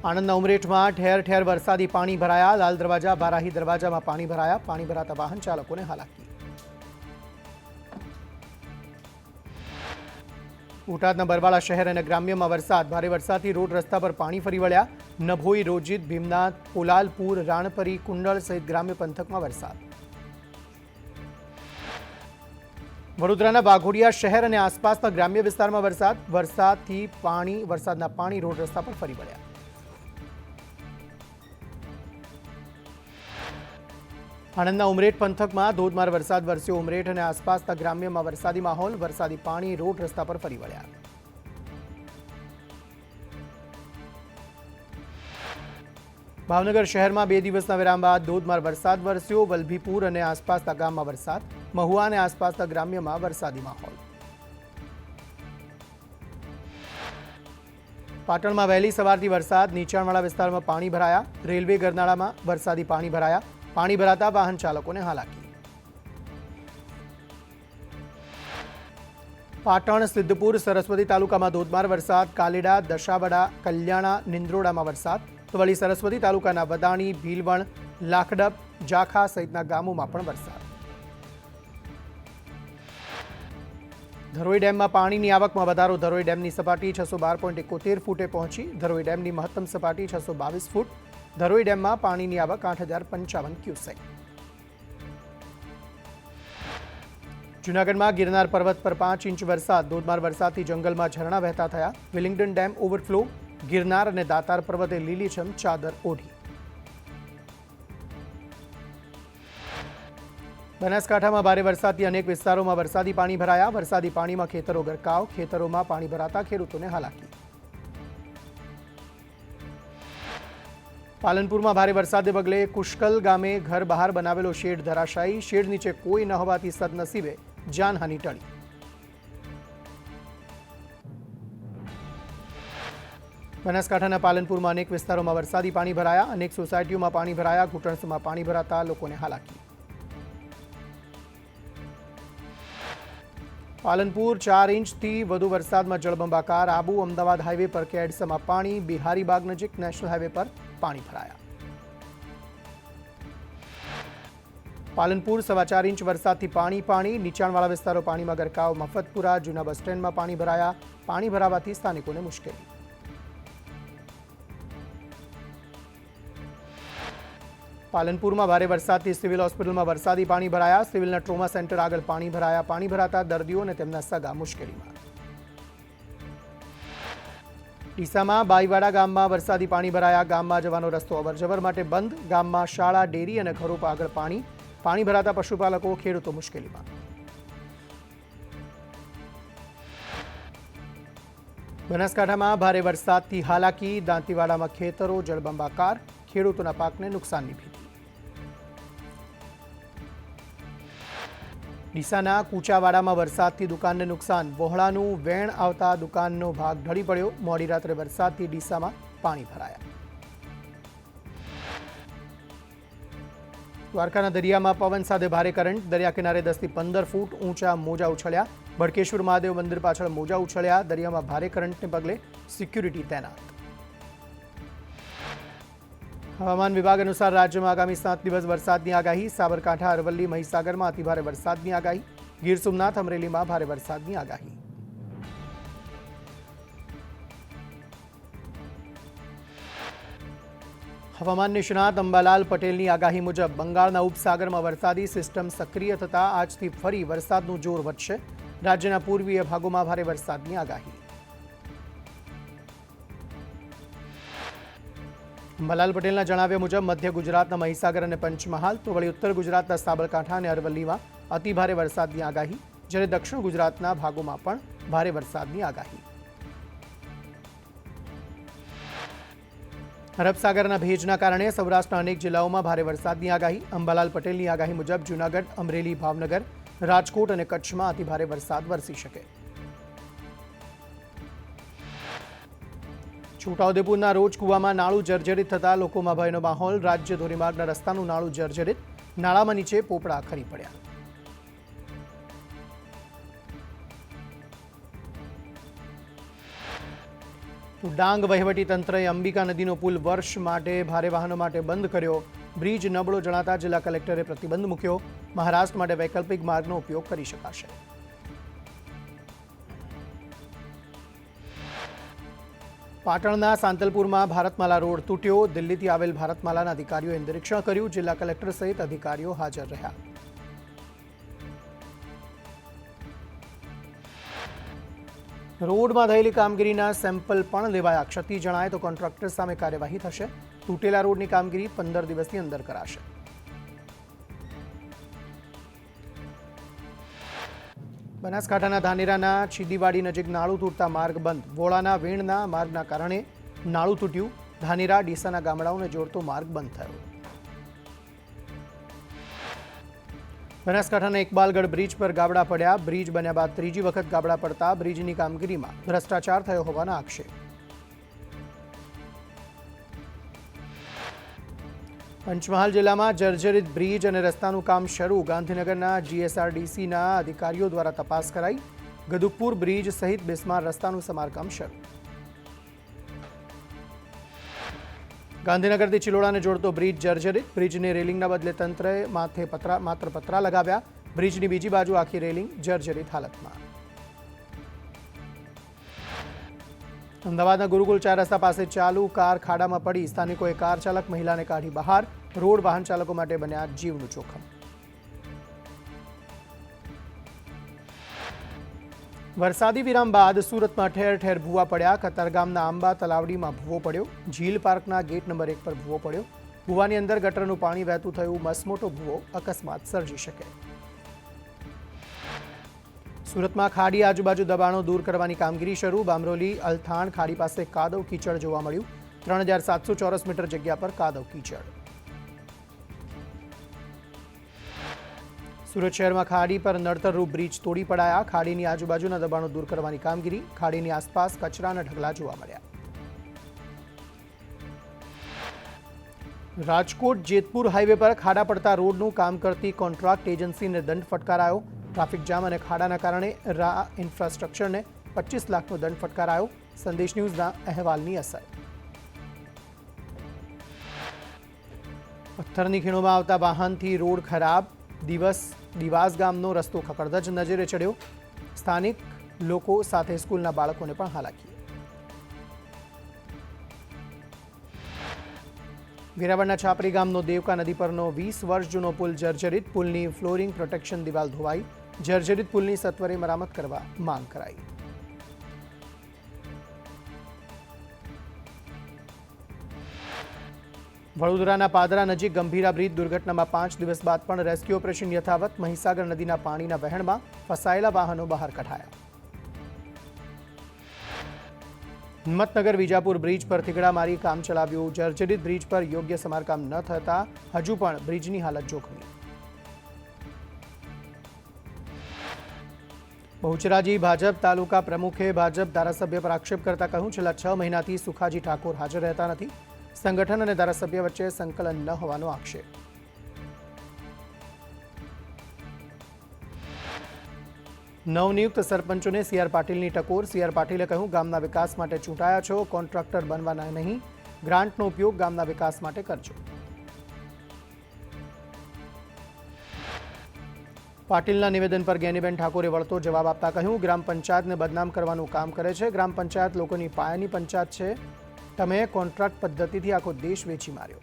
આણંદના ઉમરેઠમાં ઠેર ઠેર વરસાદી પાણી ભરાયા. લાલ દરવાજા, બારાહી દરવાજામાં પાણી ભરાયા. પાણી ભરાતા વાહન ચાલકોને હાલાકી. બોટાદના બરવાળા શહેર અને ગ્રામ્યમાં વરસાદ. ભારે વરસાદથી રોડ રસ્તા પર પાણી ફરી વળ્યા. નભોઈ, રોજિત, ભીમનાથ, પોલાલપુર, રાણપરી, કુંડળ સહિત ગ્રામ્ય પંથકમાં વરસાદ. વડોદરાના વાઘોડિયા શહેર અને આસપાસના ગ્રામ્ય વિસ્તારમાં વરસાદ. વરસાદના પાણી રોડ રસ્તા પર ફરી વળ્યા. આણંદના ઉમરેઠ પંથકમાં ધોધમાર વરસાદ વરસ્યો. ઉમરેઠ અને આસપાસના ગ્રામ્યમાં વરસાદી માહોલ. વરસાદી પાણી રોડ રસ્તા પર ફરી વળ્યા. ભાવનગર શહેરમાં 2 દિવસના વિરામ બાદ ધોધમાર વરસાદ વરસ્યો. વલભીપુર અને આસપાસના ગામમાં વરસાદ. મહુવા અને આસપાસના ગ્રામ્યમાં વરસાદી માહોલ. પાટણમાં વહેલી સવારથી વરસાદ. નીચાણવાળા વિસ્તારમાં પાણી ભરાયા. રેલવે ગરનાળામાં વરસાદી પાણી ભરાયા. પાણી ભરાતા વાહન ચાલકોને હાલાકી. પાટણ, સિદ્ધપુર, સરસ્વતી તાલુકામાં ધોધમાર વરસાદ. કાલેડા, દશાવડા, કલ્યાણા, નિંદ્રોડામાં વરસાદ. તો વળી સરસ્વતી તાલુકાના વદાણી, ભીલવણ, લાખડપ, જાખા સહિતના ગામોમાં પણ વરસાદ. ધરોઈ ડેમમાં પાણીની આવકમાં વધારો. ધરોઈ ડેમની સપાટી 612.71 ફૂટે પહોંચી. ધરોઈ ડેમની મહત્તમ સપાટી 622 ફૂટ. ધરોઈ ડેમમાં પાણીની આવક 8055 ક્યુસેક. જૂનાગઢમાં ગિરનાર પર્વત પર 5 ઇંચ વરસાદ. ધોધમાર વરસાદથી જંગલમાં ઝરણા વહેતા થયા. વિલિંગ્ડન ડેમ ઓવરફ્લો. ગિરનાર અને દાતાર પર્વતે લીલીછમ ચાદર ઓઢી. બનાસકાંઠામાં ભારે વરસાદથી અનેક વિસ્તારોમાં વરસાદી પાણી ભરાયા. વરસાદી પાણીમાં ખેતરો ગરકાવ. ખેતરોમાં પાણી ભરાતા ખેડૂતોને હાલાકી. પાલનપુરમાં ભારે વરસાદને પગલે કુશકલ ગામે ઘર બહાર બનાવેલો શેડ ધરાશાયી. શેડ નીચે કોઈ ન હોવાથી સદનસીબે જાનહાનિ ટળી. બનાસકાંઠાના પાલનપુરમાં અનેક વિસ્તારોમાં વરસાદી પાણી ભરાયા. અનેક સોસાયટીઓમાં પાણી ભરાયા. ઘૂંટણસમાં પાણી ભરાતા લોકોને હાલાકી. પાલનપુર 4 ઇંચથી વધુ વરસાદમાં જળબંબાકાર. આબુ અમદાવાદ હાઈવે પર કેડસમાં પાણી. બિહારીબાગ નજીક નેશનલ હાઈવે પર પાણી ભરાયા. પાલનપુર 4.25 ઇંચ વરસાદથી પાણી. નીચાણવાળા વિસ્તારો પાણીમાં ગરકાવ. મફતપુરા, જૂના બસ સ્ટેન્ડમાં પાણી ભરાયા. પાણી ભરાવાથી સ્થાનિકોને મુશ્કેલી. પાલનપુરમાં ભારે વરસાદથી સિવિલ હોસ્પિટલમાં વરસાદી પાણી ભરાયા. સિવિલના ટ્રોમા સેન્ટર આગળ પાણી ભરાયા. પાણી ભરાતા દર્દીઓ અને તેમના સગા મુશ્કેલીમાં. ડીસામાં બાઈવાડા ગામમાં વરસાદી પાણી ભરાયા. ગામમાં જવાનો રસ્તો અવરજવર માટે બંધ. ગામમાં શાળા, ડેરી અને ઘરો આગળ પાણી. પાણી ભરાતા પશુપાલકો, ખેડૂતો મુશ્કેલીમાં. બનાસકાંઠામાં ભારે વરસાદથી હાલાકી. દાંતીવાડામાં ખેતરો જળબંબાકાર. ખેડૂતોના પાકને નુકસાનની ભીતિ. ડીસાના કુચાવાડામાં વરસાદથી દુકાનને નુકસાન. વહોળાનું વેણ આવતા દુકાનનો ભાગ ઢળી પડ્યો. મોડી રાત્રે વરસાદથી ડીસામાં પાણી ભરાયા. દ્વારકાના દરિયામાં પવન સાથે ભારે કરંટ. દરિયા કિનારે 10 થી 15 ફૂટ ઊંચા મોજા ઉછળ્યા. ભડકેશ્વર મહાદેવ મંદિર પાછળ મોજા ઉછળ્યા. દરિયામાં ભારે કરંટને પગલે સિક્યુરિટી તૈનાત. હવામાન વિભાગ અનુસાર રાજ્યમાં આગામી 7 દિવસ વરસાદની આગાહી. સાબરકાંઠા, અરવલ્લી, મહીસાગરમાં અતિભારે વરસાદની આગાહી. ગીર સોમનાથ, અમરેલીમાં ભારે વરસાદની આગાહી. હવામાન નિષ્ણાત અંબાલાલ પટેલની આગાહી મુજબ બંગાળના ઉપસાગરમાં વરસાદી સિસ્ટમ સક્રિય થતા આજથી ફરી વરસાદનું જોર વધશે. રાજ્યના પૂર્વીય ભાગોમાં ભારે વરસાદની આગાહી. અંબાલાલ પટેલના જણાવ્યા મુજબ મધ્ય ગુજરાતના મહીસાગર અને પંચમહાલ, તો વળી ઉત્તર ગુજરાતના સાબરકાંઠા અને અરવલ્લીમાં અતિભારે વરસાદની આગાહી. જ્યારે દક્ષિણ ગુજરાતના ભાગોમાં પણ ભારે વરસાદની આગાહી. અરબ સાગરના ભેજના કારણે સૌરાષ્ટ્રના અનેક જિલ્લાઓમાં ભારે વરસાદની આગાહી. અંબાલાલ પટેલની આગાહી મુજબ જૂનાગઢ, અમરેલી, ભાવનગર, રાજકોટ અને કચ્છમાં અતિભારે વરસાદ વરસી શકે. છોટાઉદેપુરના રોજકુવામાં નાળું જર્જરિત થતા લોકોમાં ભયનો માહોલ. રાજ્ય ધોરીમાર્ગના રસ્તાનું નાળું જર્જરિત. નાળામાં નીચે પોપડા ખરી પડ્યા. તો ડાંગ વહીવટીતંત્રએ અંબિકા નદીનો પુલ વર્ષ માટે ભારે વાહનો માટે બંધ કર્યો. બ્રિજ નબળો જણાતા જિલ્લા કલેક્ટરે પ્રતિબંધ મૂક્યો. મહારાષ્ટ્ર માટે વૈકલ્પિક માર્ગનો ઉપયોગ કરી શકાશે. પાટણના સાંતલપુરમાં ભારતમાલા રોડ તૂટ્યો. દિલ્હીથી આવેલ ભારતમાલાના અધિકારીઓએ નિરીક્ષણ કર્યું. જિલ્લા કલેક્ટર સહિત અધિકારીઓ હાજર રહ્યા. રોડમાં થયેલી કામગીરીના સેમ્પલ પણ લેવાયા. ક્ષતિ જણાય તો કોન્ટ્રાક્ટર સામે કાર્યવાહી થશે. તૂટેલા રોડની કામગીરી 15 દિવસની અંદર કરાશે. બનાસકાંઠાના ધાનેરાના ચીદીવાડી નજીક નાળું તૂટતા માર્ગ બંધ. વોળાના વેણના માર્ગના કારણે નાળું તૂટ્યું. ધાનેરા ડીસાના ગામડાઓને જોડતો માર્ગ બંધ થયો. બનાસકાંઠાના ઇકબાલગઢ બ્રિજ પર ગાબડા પડ્યા. બ્રિજ બન્યા બાદ ત્રીજી વખત ગાબડા પડતા બ્રિજની કામગીરીમાં ભ્રષ્ટાચાર થયો હોવાના આક્ષેપ. પંચમહાલ જિલ્લામાં જર્જરિત બ્રિજ અને રસ્તાનું કામ શરૂ. ગાંધીનગરના જીએસઆરડીસીના અધિકારીઓ દ્વારા તપાસ કરાઈ. ગદુકપુર બ્રિજ સહિત બિસ્માર રસ્તાનું સમારકામ શરૂ. ગાંધીનગરથી ચિલોડાને જોડતો બ્રિજ જર્જરિત. બ્રિજની રેલિંગના બદલે તંત્રએ માત્ર પતરા લગાવ્યા. બ્રિજની બીજી બાજુ આખી રેલિંગ જર્જરિત હાલતમાં. અમદાવાદના ગુરુકુલ 4 રસ્તા પાસે ચાલુ કાર ખાડામાં પડી. સ્થાનિકોએ કાર ચાલક મહિલાને કાઢી બહાર. રોડ વાહન ચાલકો માટે બન્યા જીવનું જોખમ. વરસાદી વિરામ બાદ સુરતમાં ઠેર ઠેર ભૂવા પડ્યા. કતારગામના આંબા તલાવડીમાં ભૂવો પડ્યો. ઝીલ પાર્કના ગેટ નંબર 1 પર ભૂવો પડ્યો. ભૂવાની અંદર ગટરનું પાણી વહેતું થયું. મસમોટો ભૂવો અકસ્માત સર્જી શકે. સુરતમાં ખાડી આજુબાજુ દબાણો દૂર કરવાની કામગીરી શરૂ. બામરોલી અલથાણ ખાડી પાસે કાદવ કીચડ જોવા મળ્યું. 3700 ચોરસ મીટર જગ્યા પર કાદવ કીચડ. સુરત શહેરમાં ખાડી પર નડતરરૂપ બ્રિજ તોડી પડાયા. ખાડીની આજુબાજુના દબાણો દૂર કરવાની કામગીરી. ખાડીની આસપાસ કચરાના ઢગલા જોવા મળ્યા. રાજકોટ જેતપુર હાઈવે પર ખાડા પડતા રોડનું કામ કરતી કોન્ટ્રાક્ટ એજન્સીને દંડ ફટકારાયો. ટ્રાફિક જામ અને ખાડાના કારણે ઇન્ફ્રાસ્ટ્રક્ચરને 25 લાખનો દંડ ફટકારાયો. સંદેશ ન્યૂઝના અહેવાલની અસર. પથ્થરની ખીણોમાં આવતા વાહનથી રોડ ખરાબ. દિવાસ ગામનો રસ્તો ખકડધજ નજરે ચડ્યો. સ્થાનિક લોકો સાથે સ્કૂલના બાળકોને પણ હાલાકી. વેરાવળના છાપરી ગામનો દેવકા નદી પરનો 20 વર્ષ જૂનો પુલ જર્જરિત. પુલની ફ્લોરિંગ પ્રોટેક્શન દિવાલ ધોવાઈ. જર્જરિત પુલની સત્વરે મરામત કરવા માંગ કરાઈ. વડોદરાના પાદરા નજીક ગંભીરા બ્રિજ દુર્ઘટનામાં 5 દિવસ બાદ પણ રેસ્ક્યુ ઓપરેશન યથાવત. મહીસાગર નદીના પાણીના વહેણમાં ફસાયેલા વાહનો બહાર કઢાયા. હિંમતનગર વિજાપુર બ્રિજ પર થીગડા મારી કામ ચલાવ્યું. જર્જરિત બ્રિજ પર યોગ્ય સમારકામ ન થતા હજુ પણ બ્રિજની હાલત જોખમી. બહુચરાજી ભાજપ તાલુકા પ્રમુખે ભાજપ ધારાસભ્ય પર આક્ષેપ કરતા કહ્યું, છેલ્લા 6 મહિનાથી સુખાજી ઠાકોર હાજર રહેતા નથી. સંગઠન અને ધારાસભ્ય વચ્ચે સંકલન ન હોવાનો આક્ષેપ. નવનિયુક્ત સરપંચોને સીઆર પાટીલની ટકોર. સીઆર પાટીલે કહ્યું, ગામના વિકાસ માટે ચૂંટાયા છો, કોન્ટ્રાક્ટર બનવાના નહીં. ગ્રાન્ટનો ઉપયોગ ગામના વિકાસ માટે કરજો. પાટીલના નિવેદન પર જ્ઞાનીબેન ઠાકોરે વળતો જવાબ આપતા કહ્યું, ગ્રામ પંચાયતને બદનામ કરવાનું કામ કરે છે. ગ્રામ પંચાયત લોકોની પાયાની પંચાયત છે. તમે કોન્ટ્રાક્ટ પદ્ધતિથી આખો દેશ વેચી માર્યો.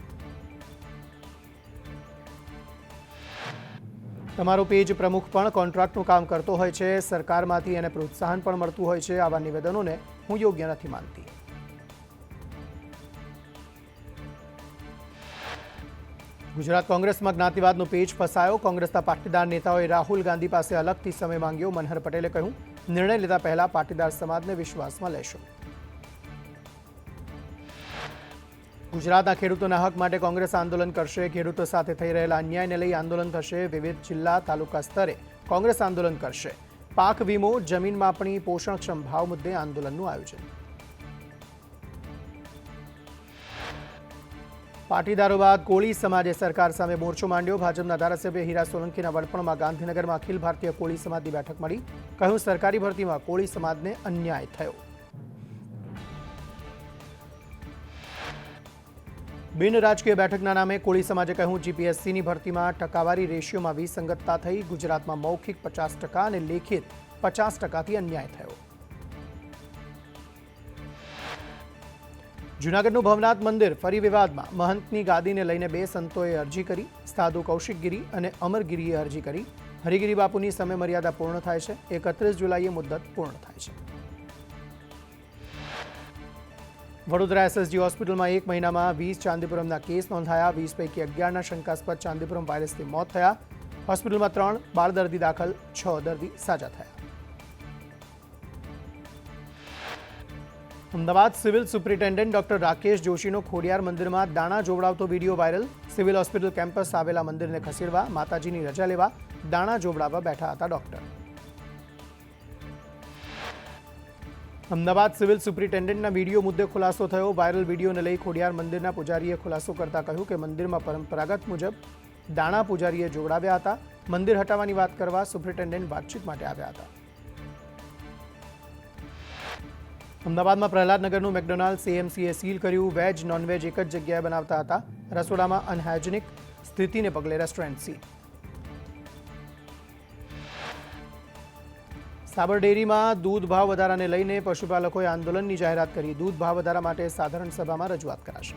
તમારો પેજ પ્રમુખ પણ કોન્ટ્રાક્ટનું કામ કરતો હોય છે. સરકારમાંથી એને પ્રોત્સાહન પણ મળતું હોય છે. આવા નિવેદનોને હું યોગ્ય નથી માનતી. ગુજરાત કોંગ્રેસમાં જ્ઞાતિવાદનો પેજ ફસાયો. કોંગ્રેસના પાટીદાર નેતાઓએ રાહુલ ગાંધી પાસે અલગથી સમય માંગ્યો. મનહર પટેલે કહ્યું, નિર્ણય લેતા પહેલા પાટીદાર સમાજને વિશ્વાસમાં લેશો. ગુજરાતના ખેડૂતોના હક માટે કોંગ્રેસ આંદોલન કરશે. ખેડૂતો સાથે થઈ રહેલા અન્યાયને લઈ આંદોલન થશે. વિવિધ જિલ્લા તાલુકા સ્તરે કોંગ્રેસ આંદોલન કરશે. પાક વીમો, જમીન માપણી, પોષણક્ષમ ભાવ મુદ્દે આંદોલનનું આયોજન. પાટીદારો બાદ કોળી સમાજે સરકાર સામે મોરચો માંડ્યો. ભાજપના ધારાસભ્ય હીરા સોલંકીના વડપણમાં ગાંધીનગરમાં અખિલ ભારતીય કોળી સમાજની બેઠક મળી. કહ્યું, સરકારી ભરતીમાં કોળી સમાજને અન્યાય થયો. બિન રાજકીય બેઠકના નામે કોળી સમાજે કહ્યું, જીપીએસસીની ભરતીમાં ટકાવારી રેશિયોમાં વિસંગતતા થઈ. ગુજરાતમાં મૌખિક 50% અને લેખિત 50%થી અન્યાય થયો. જૂનાગઢનું ભવનાથ મંદિર ફરી વિવાદમાં. મહંતની ગાદીને લઈને 2 સંતોએ અરજી કરી. સાધુ કૌશિકગીરી અને અમરગીરીએ અરજી કરી. હરિગીરી બાપુની સમય મર્યાદા પૂર્ણ થાય છે. 31 જુલાઈએ મુદત પૂર્ણ થાય છે. વડોદરા એસએસજી હોસ્પિટલમાં 1 મહિનામાં 20 ચાંદીપુરમના કેસ નોંધાયા. 20 પૈકી 11ના શંકાસ્પદ ચાંદીપુરમ વાયરસથી મોત થયા. હોસ્પિટલમાં 3 બાળ દર્દી દાખલ, 6 દર્દી સાજા થયા. Ahmedabad civil superintendent doctor Rakesh જોશીનો ખોડિયાર મંદિરમાં દાણા જોવડાવતો video viral. Civil hospital campus આવેલા મંદિરને ખસેડવા, માતાજીની રજા લેવા દાણા જોવડાવવા બેઠા હતા ડોક્ટર. અમદાવાદ સિવિલ સુપ્રિન્ટેન્ડન્ટના વિડીયો મુદ્દે ખુલાસો થયો. વાયરલ વિડીયોને લઈ ખોડિયાર મંદિરના પૂજારીએ ખુલાસો કરતા કહ્યું કે મંદિરમાં પરંપરાગત મુજબ દાણા પૂજારીએ જોવડાવ્યા હતા. મંદિર હટાવવાની વાત કરવા સુપ્રિન્ટેન્ડન્ટ વાતચીત માટે આવ્યા હતા. અમદાવાદમાં પ્રહલાદનગરનું મેકડોનાલ્ડ એએમસીએ સીલ કર્યું. વેજ નોનવેજ એક જ જગ્યાએ બનાવતા હતા. રસોડામાં અનહાઇજેનિક સ્થિતિને પગલે રેસ્ટોરન્ટ સીલ. સાબર ડેરીમાં દૂધ ભાવ વધારાને લઈને પશુપાલકોએ આંદોલનની જાહેરાત કરી. દૂધ ભાવ વધારા માટે સાધારણ સભામાં રજૂઆત કરાશે.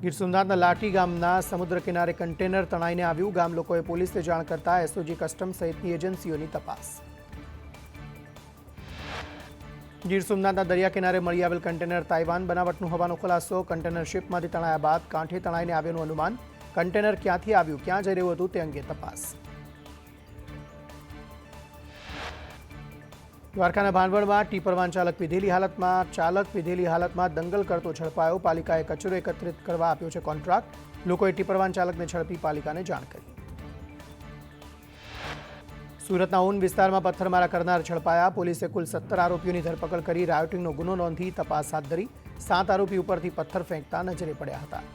ગીર સોમનાથના લાઠી ગામના સમુદ્ર કિનારે કન્ટેનર તણાઈને આવ્યું. ગામ લોકોએ પોલીસને જાણ કરતા એસઓજી કસ્ટમ સહિતની એજન્સીઓની તપાસ. ગીર સોમનાથના દરિયા કિનારે મળી આવેલ કન્ટેનર તાઇવાન બનાવટનું હોવાનો ખુલાસો. કન્ટેનર શિપમાંથી તણાયા બાદ કાંઠે તણાઈને આવ્યાનું અનુમાન. કન્ટેનર ક્યાંથી આવ્યું, ક્યાં જઈ રહ્યું હતું તે અંગે તપાસ. દ્વારકાના ભાનવડમાં ટીપર વાન ચાલક પીધેલી હાલતમાં દંગલ કરતો ઝડપાયો. પાલિકાએ કચરો એકત્રિત કરવા આપ્યો છે કોન્ટ્રાક્ટ. લોકોએ ટીપર વાન ચાલકને ઝડપી પાલિકાને જાણ કરી. સુરતના ઊન વિસ્તારમાં પથ્થરમારા કરનાર ઝડપાયા. પોલીસે કુલ 17 આરોપીઓની ધરપકડ કરી રાયોટિંગનો ગુનો નોંધી તપાસ હાથ ધરી. 7 આરોપી ઉપરથી પથ્થર ફેંકતા નજરે પડ્યા હતા.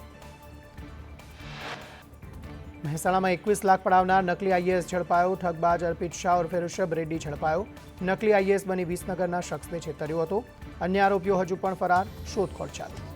મહેસાણામાં 21 લાખ પડાવનાર નકલી આઈએએસ ઝડપાયો. ઠગબાજ અર્પિત શાહ ઉર્ફે ઋષભ રેડ્ડી ઝડપાયો. નકલી આઈએએસ બની વિસનગરના શખ્સને છેતર્યો હતો. અન્ય આરોપીઓ હજુ પણ ફરાર. શોધખોળ ચાલુ.